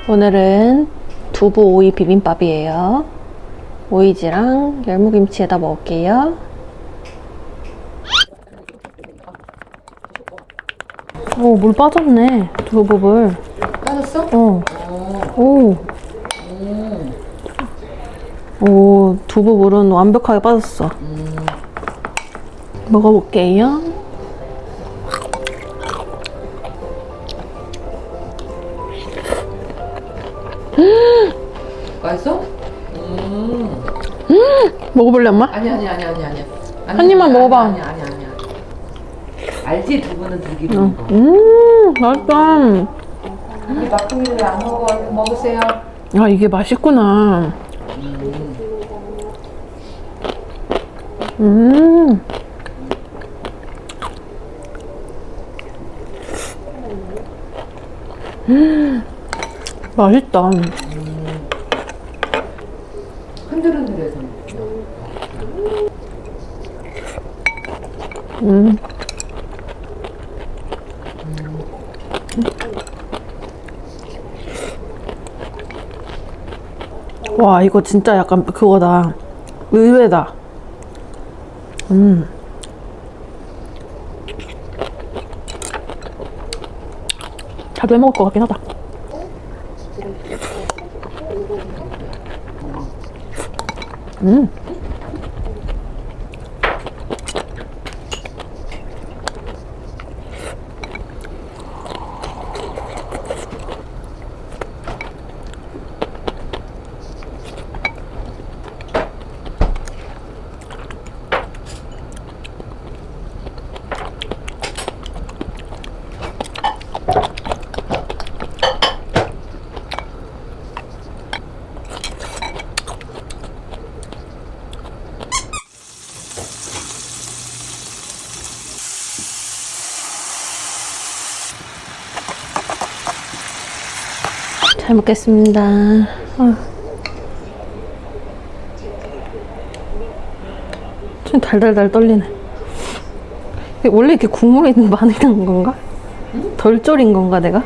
오늘은 두부 오이 비빔밥이에요. 오이지랑 열무김치에다 먹을게요. 오, 물 빠졌네. 두부물. 빠졌어? 어. 오. 오, 두부물은 완벽하게 빠졌어. 먹어볼게요. 맛있어? 먹어볼래, 엄마? 아니. 한 입만 먹어봐. 아니. 알지? 두부는 들기름인 거. 맛있다. 이 막둥이를 안 먹어. 이거 먹으세요. 아, 이게 맛있구나. 맛있다. 흔들흔들해서. 와, 이거 진짜 약간 그거다. 의외다. 자주 해먹을 것 같긴 하다. 잘 먹겠습니다. 좀 달달달 떨리네. 원래 이렇게 국물이 많이 난 건가? 덜 졸인 건가, 내가?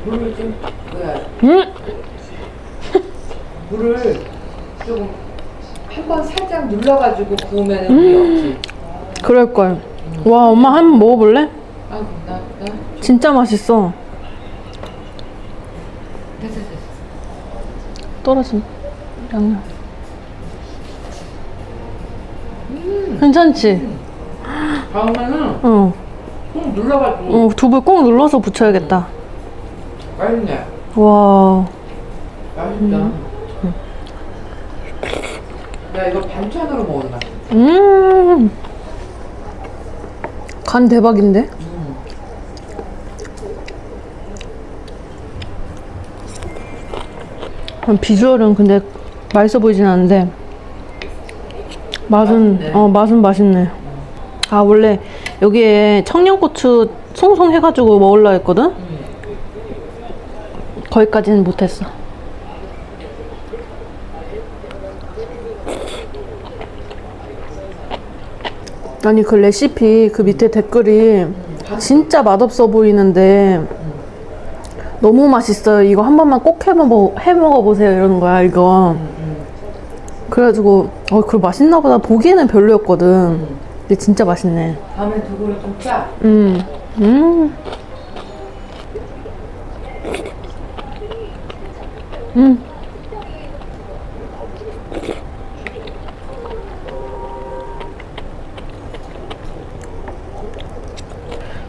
물을 좀 뭐야? 물을 조금 한번 살짝 눌러가지고 구우면 물이 없지. 그럴걸. 와, 엄마 한번 먹어볼래? 아이고 나 진짜 맛있어. 됐어. 떨어진 양념. 괜찮지? 다음에는 어. 꾹 눌러가지고. 두부 꼭 눌러서 부쳐야겠다. 맛있네. 와. 맛있다. 야 이거 반찬으로 먹었나? 간 대박인데? 비주얼은 근데 맛있어 보이진 않는데 맛은 맛있네. 맛은 맛있네. 아, 원래 여기에 청양고추 송송 해가지고 먹으려 했거든? 거기까지는 못했어. 아니, 그 레시피 그 밑에 댓글이 진짜 맛없어 보이는데 너무 맛있어요. 이거 한 번만 꼭 해먹어보세요. 이러는 거야, 이거. 그래가지고, 그거 맛있나 보다. 보기에는 별로였거든. 근데 진짜 맛있네. 다음에 두부를 좀 짜.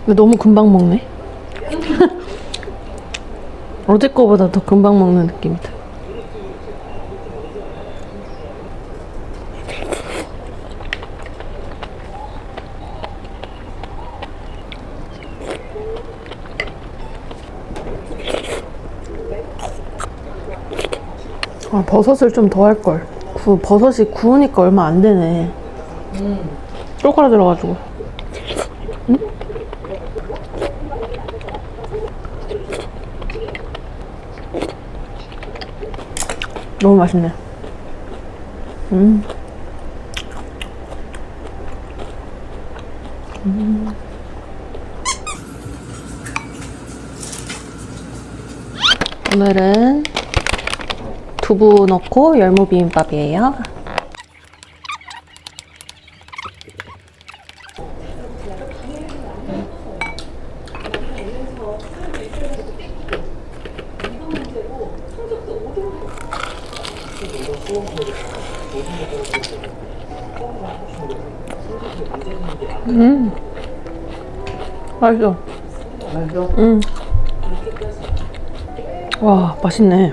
근데 너무 금방 먹네. 어제 거보다 더 금방 먹는 느낌이다. 아, 버섯을 좀 더 할걸. 버섯이 구우니까 얼마 안 되네. 쪼그라들어가지고. 너무 맛있네. 오늘은 두부 넣고 열무 비빔밥이에요. 맛있어. 맛있어? 와, 맛있네.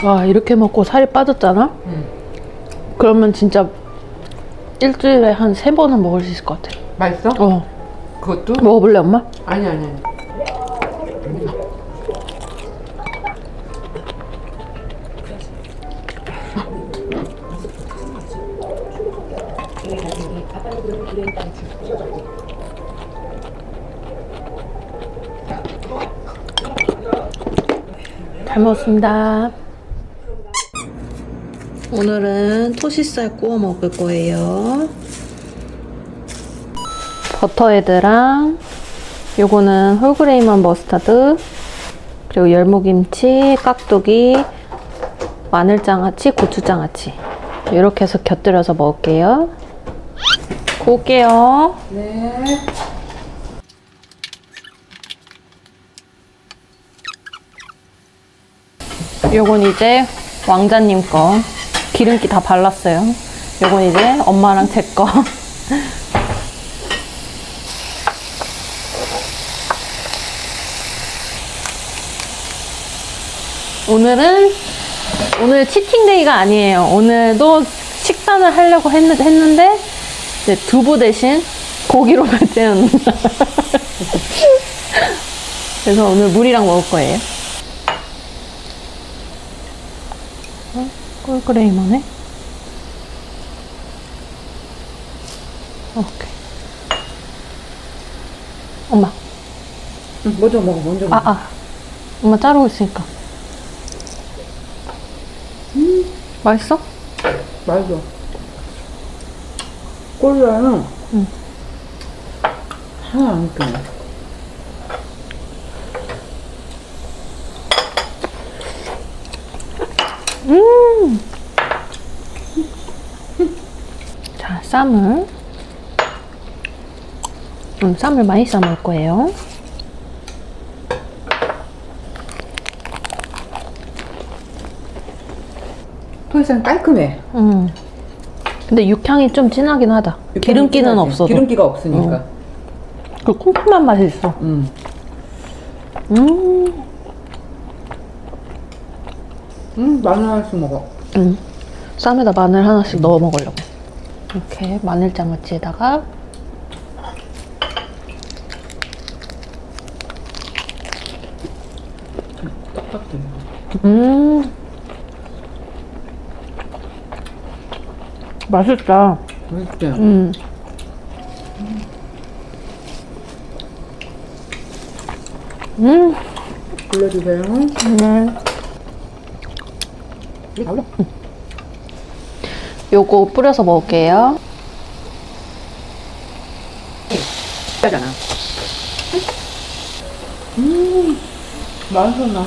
와, 이렇게 먹고 살이 빠졌잖아? 그러면 진짜 일주일에 한 3번은 먹을 수 있을 것 같아. 맛있어? 어. 그것도? 먹어볼래, 엄마? 아니. 잘 먹었습니다. 오늘은 토시살 구워 먹을 거예요. 버터헤드랑 요거는 홀그레인만 머스타드, 그리고 열무김치, 깍두기, 마늘장아찌, 고추장아찌 이렇게 해서 곁들여서 먹을게요. 구울게요. 네. 요건 이제 왕자님 거. 기름기 다 발랐어요. 요건 이제 엄마랑 제 거. 오늘 치팅데이가 아니에요. 오늘도 식단을 하려고 했는데 이제 두부 대신 고기로만 때웠는다. 그래서 오늘 물이랑 먹을 거예요. 꿀그레이만해. 오케이. 엄마. 먼저 먹어. 엄마 자르고 있으니까. 맛있어? 맛있어. 꼴라는 하나 안 느껴. 자, 쌈을. 쌈을 많이 싸먹을 거예요. 토이산 깔끔해. 근데 육향이 좀 진하긴 하다. 기름기는 진하지? 없어도. 기름기가 없으니까. 그 쿰쿰한 맛이 있어. 마늘 하나씩 먹어. 쌈에다 마늘 하나씩 넣어 먹으려고. 이렇게 마늘장아찌에다가 딱딱해. 맛있다. 맛있지? 불러주세요. 네. 요거 뿌려서 먹을게요. 짜잖아. 맛있어, 나.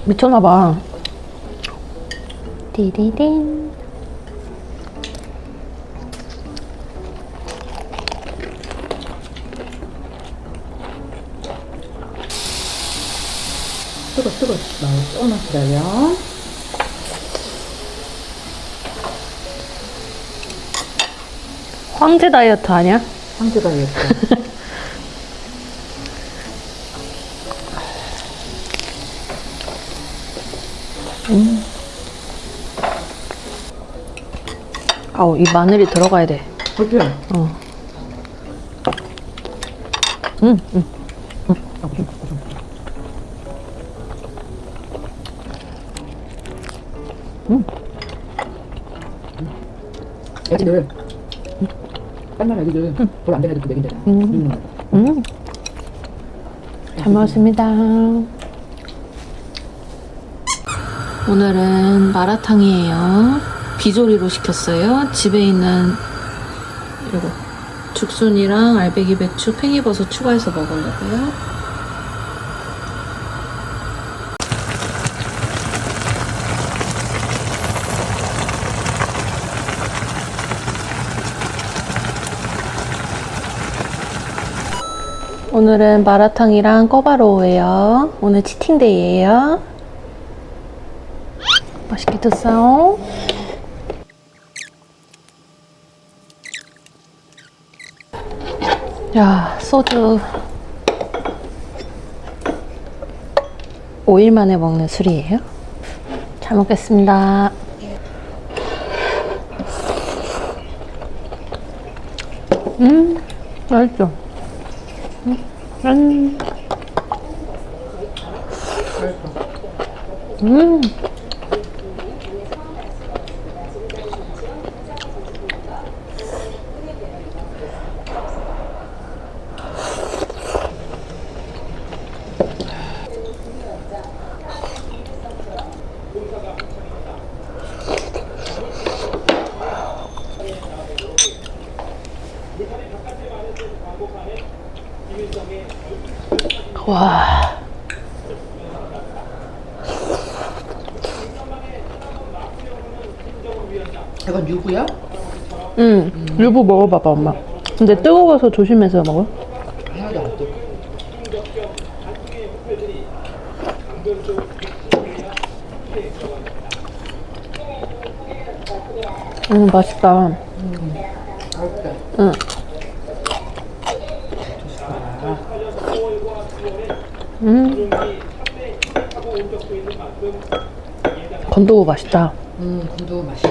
미쳤나봐. 디디딘. 뜨거. 나 조금만 기다려. 황제 다이어트 아니야? 황제 다이어트. 아우, 이 마늘이 들어가야 돼. 그렇지? 어. 애기들, 깐난 애기들, 별로 안 된 애들 먹인대. 잘 먹었습니다. 오늘은 마라탕이에요. 비조리로 시켰어요. 집에 있는 요거 죽순이랑 알배기 배추, 팽이버섯 추가해서 먹으려고요. 오늘은 마라탕이랑 꿔바로우예요. 오늘 치팅데이예요. 맛있게 드세요. 야, 소주 5일 만에 먹는 술이에요. 잘 먹겠습니다. 맛있죠? 와. 이건 유부야? 유부 먹어봐봐, 엄마. 근데 뜨거워서 조심해서 먹어. 하나도 안 뜨거. 맛있다. 맛있다. 응. 건더우 맛있다. 군도 맛있어.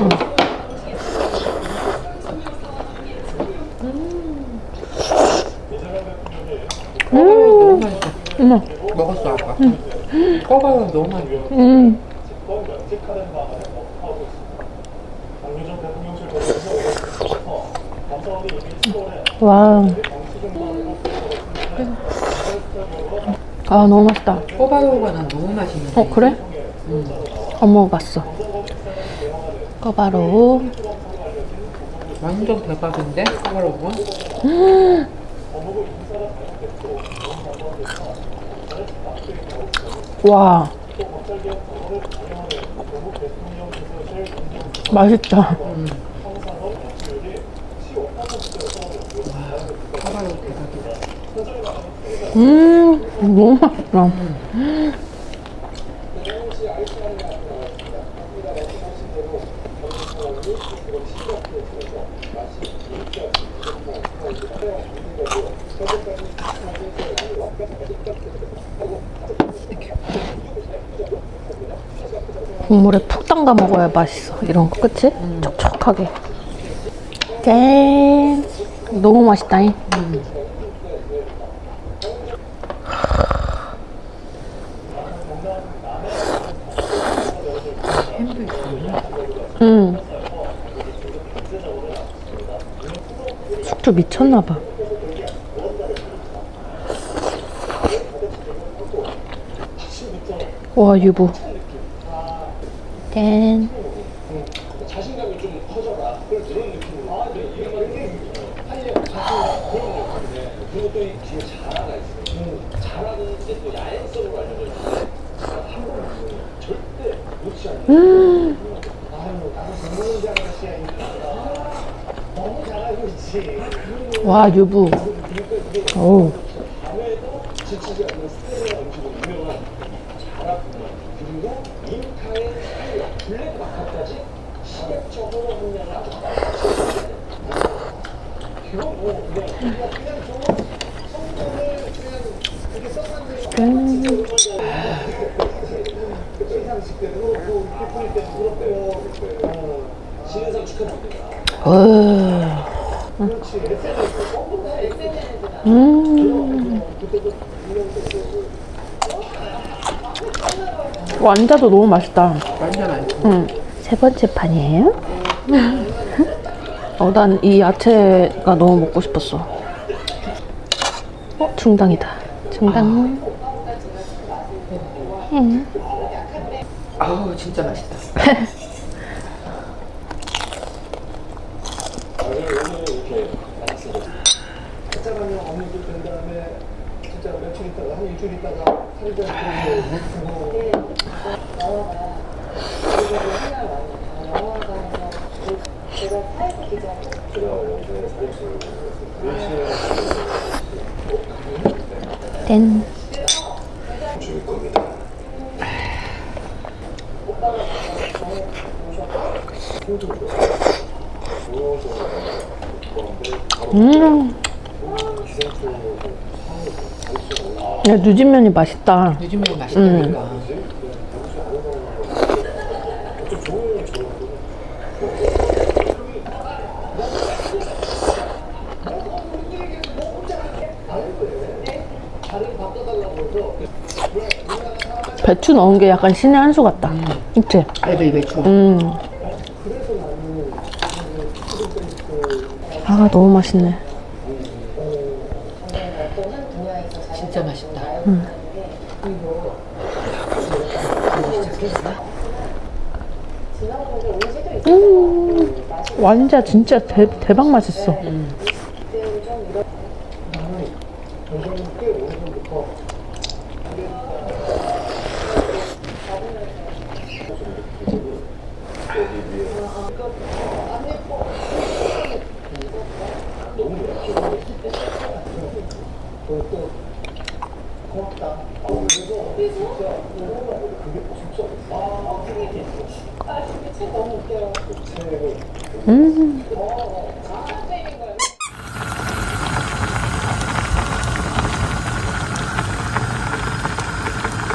너무 맛있어. 어머. 먹었어 아까. 꺼가요 너무 맛있어. 와. 아, 너무 맛있다. 꺼바로우가 난 너무 맛있는데. 그래? 안 먹어봤어. 꿔바로우. 완전 대박인데 꺼바로우가. 와. 맛있다. 꺼바로우 대박이다. 너무 맛있다. 국물에 푹 담가 먹어야 맛있어. 이런 거, 그치? 촉촉하게. 짠. 너무 맛있다잉. 햄도 있어. 숙주 미쳤나봐. 와, 유부. 짠. 와, 유부. 오. 완자도 너무 맛있다. 완전 맛있어. 세 번째 판이에요? 난 이 야채가 너무 먹고 싶었어. 중당이다. 중당. 아우 진짜 맛있다. 찾아가면 업무도 된 다음에 진짜 며칠 있다가 한 일주일 있다가 땡. 야, 누진면이 맛있다. 요즘에 맛있다니까. 배추 넣은 게 약간 신의 한 수 같다. 그치? 알배기 배추. 아, 너무 맛있네. 진짜 맛있다. 완자 진짜 대박 맛있어.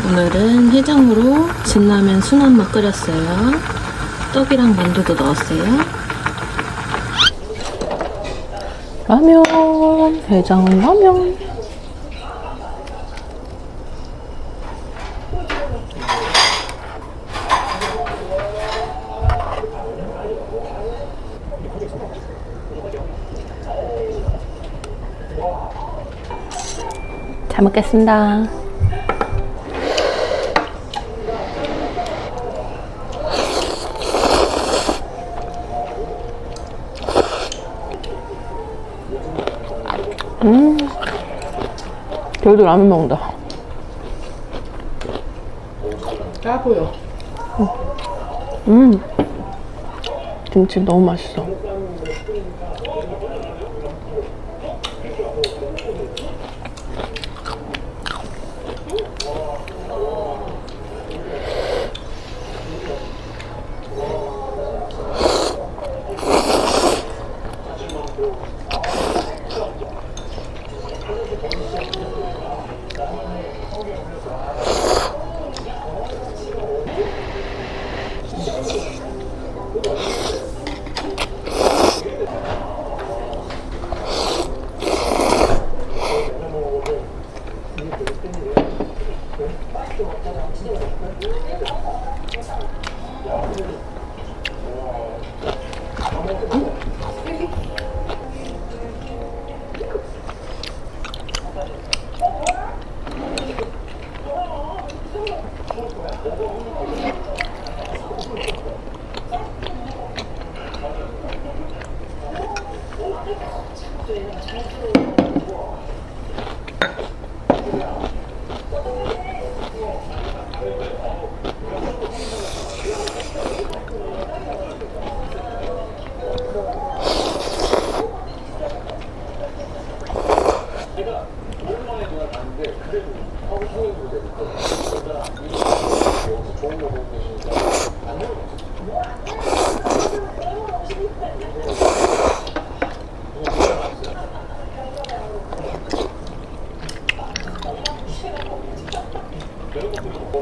오늘은 해장으로 진라면 순한맛 끓였어요. 떡이랑 만두도 넣었어요. 라면, 해장은 라면. 잘 먹겠습니다. 여기도 라면 먹는다. 짜 보여. 김치 너무 맛있어.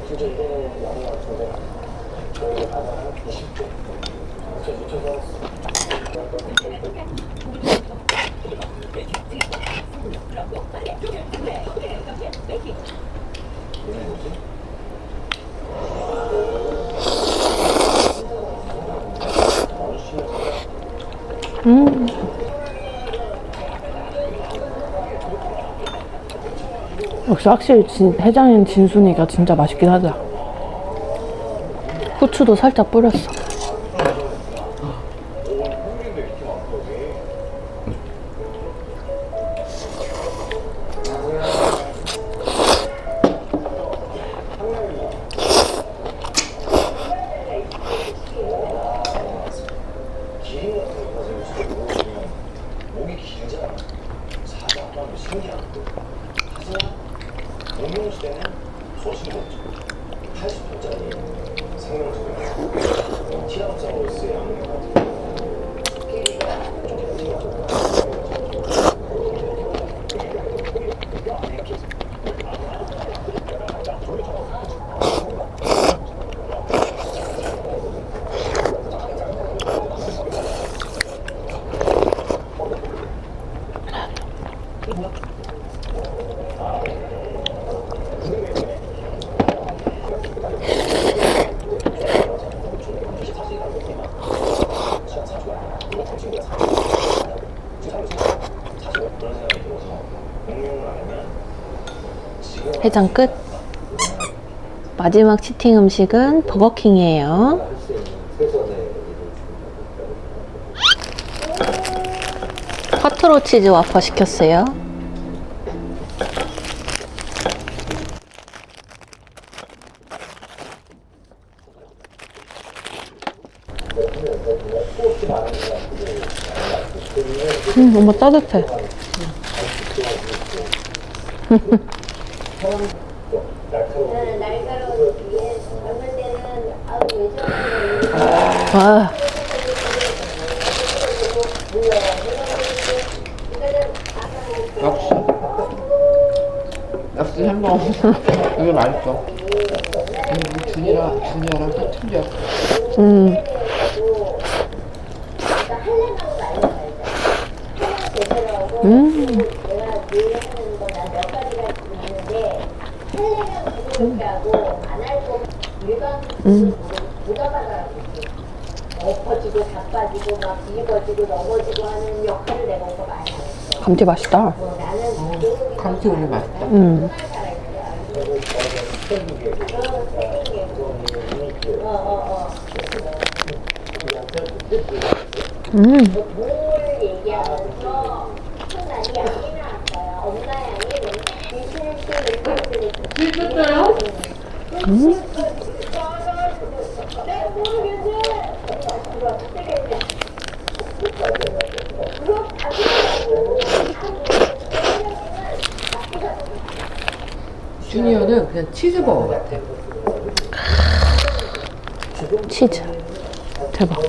진짜 이거는 많이 같은데 저희 아마 한 20대 진짜 미쳐서 역시 확실히 해장인 진순이가 진짜 맛있긴 하다. 후추도 살짝 뿌렸어. 기린 같은 거 가지고 목이 길잖아. 사자 하면 신기하고 하지만 공룡시대는 소신이었죠. 80분짜리 생명수가 티라노사우루스의 악몽 같은 끼리가 좀 티라노사우루스 해장 끝. 마지막 치팅 음식은 버거킹이에요. 쿼트로 치즈 와퍼 시켰어요. 엄마 따뜻해. 와. 역시 햄버거 이게 맛있어. 준이랑 또 틀려. 엎어지고 자빠지고 막 뒤집어지고 넘어지고 하는 역할을 내가 오빠 많이 했어. 감튀 맛있다. 나는 감튀 오늘 맛있다. 뭘 얘기하면서 큰 날이 양이 나왔어요. 엄마 양이 실패했어요? 내가 모르겠네. 주니어는 그냥 치즈버거 같아. 치즈. 대박.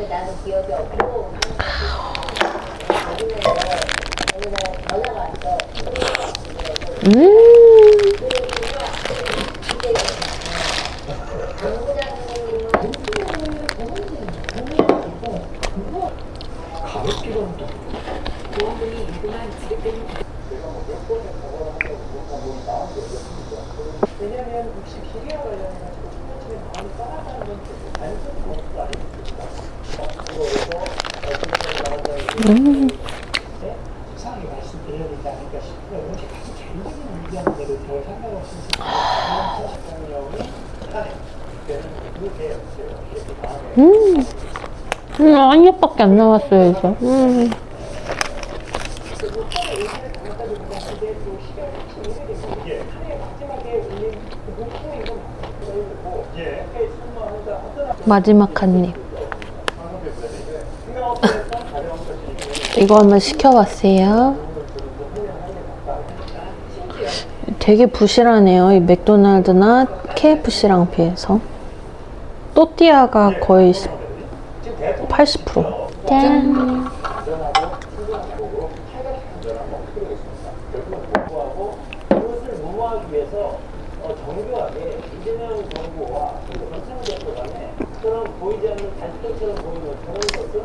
나는 기억이 없고 전화가 왔어. 왜냐면 67기가 걸려가지고 집에 마음이 떠나가는 건 단순히 것도 아닙니다. 이상하게 말씀드려야 되지 않을까 싶어요. 이렇게 가서 개인적인 의견 대로 별 상관없이 식당형이 그때는 그게 없어요. 한 입밖에 안 남았어요, 이제. 마지막 한 입. 이거 한번 시켜봤어요. 되게 부실하네요. 이 맥도날드나 KFC랑 비해서. 또띠아가 거의 80%. 짠. 그것을 무마하기 위해서 정교하게 이재명 정부와 전창대 간에 그런 보이지 않는 단식처럼 보이는 그런 것은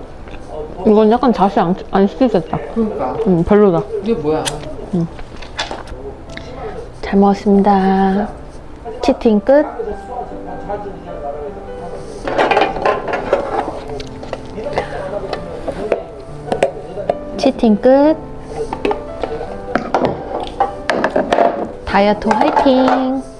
이건 약간 다시 안 시키겠다. 그러니까. 별로다. 이게 뭐야? 잘 먹었습니다. 치팅 끝. 치팅 끝. 다이어트 화이팅!